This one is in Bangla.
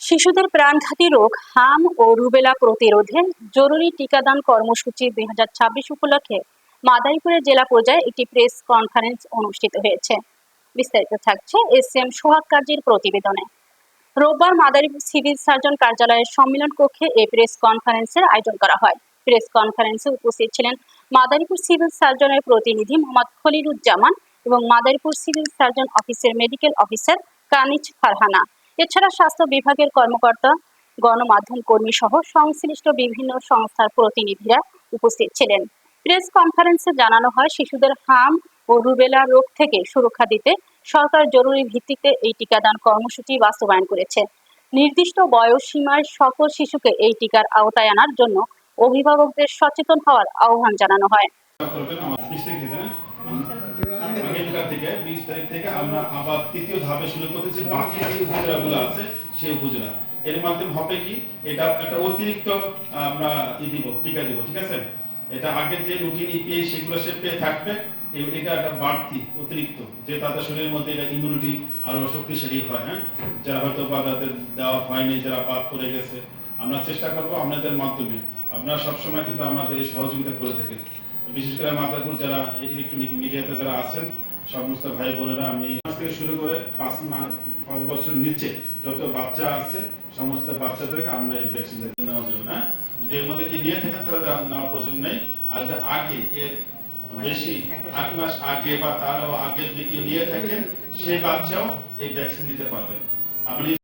শিশুদের প্রাণঘাতী রোগ হাম ও রুবেলা প্রতিরোধে জরুরি টিকাদান কর্মসূচি 2026 উপলক্ষে মাদারীপুরের জেলা পর্যায়ে একটি প্রেস কনফারেন্স অনুষ্ঠিত হয়েছে। বিস্তারিত থাকছে এস.এম. সোহাগ কাজীর প্রতিবেদনে। রোববার মাদারীপুর সিভিল সার্জন কার্যালয়ের সম্মেলন কক্ষে এই প্রেস কনফারেন্সের আয়োজন করা হয়। প্রেস কনফারেন্সে উপস্থিত ছিলেন মাদারীপুর সিভিল সার্জনের প্রতিনিধি মোহাম্মদ খলিলুজ্জামান এবং মাদারীপুর সিভিল সার্জন অফিসের মেডিকেল অফিসার কানিজ ফারহানা। এছাড়া স্বাস্থ্য বিভাগের কর্মকর্তা, গণমাধ্যম কর্মী সহ সংশ্লিষ্ট বিভিন্ন সংস্থার প্রতিনিধিরা উপস্থিত ছিলেন। প্রেস কনফারেন্সে জানানো হয়, শিশুদের হাম ও রুবেলা রোগ থেকে সুরক্ষা দিতে সরকার জরুরি ভিত্তিতে এই টিকাদান কর্মসূচি বাস্তবায়ন করেছে। নির্দিষ্ট বয়স সীমায় সকল শিশুকে এই টিকার আওতায় আনার জন্য অভিভাবকদের সচেতন হওয়ার আহ্বান জানানো হয়। আগেরকার থেকে 20 তারিখ থেকে আমরা আবার তৃতীয় ধাপে শুরু করতেছি। বাকি যে উপজেলাগুলো আছে সেই উপজেলা এর মাধ্যমে হবে কি, এটা একটা অতিরিক্ত আমরা টিকা দিব। ঠিক আছে, এটা আগে যে রুটিন ইপিআই সেগুলো সে পেয়ে থাকবে, এটা একটা বাড়তি অতিরিক্ত যে তাদের শরীরের মধ্যে এটা ইমিউনিটি আরো শক্তিশালী হয়। হ্যাঁ, যারা হয়তো বা তাদের দেওয়া হয়নি, যারা বাদ পড়ে গেছে, আমরা চেষ্টা করবো আপনাদের মাধ্যমে। আপনারা সবসময় কিন্তু আমাদের এই সহযোগিতা করে থাকেন, বিশেষ করে মাদারীপুর যারা ইলেকট্রনিক মিডিয়াতে যারা আছেন সমস্ত ভাই বোনেরা। আমি থেকে শুরু করে 5 বছর নিচে যত বাচ্চা আছে সমস্ত বাচ্চাদেরকে আমরা এই ভ্যাকসিন নেওয়া যাবে না। যদি এর মধ্যে কি নিয়ে থাকেন তাহলে নেওয়ার প্রয়োজন নেই। আর আগে এর বেশি 8 মাস আগে বা তারও আগের দিকে নিয়ে থাকেন সেই বাচ্চাও এই ভ্যাকসিন দিতে পারবে। আপনি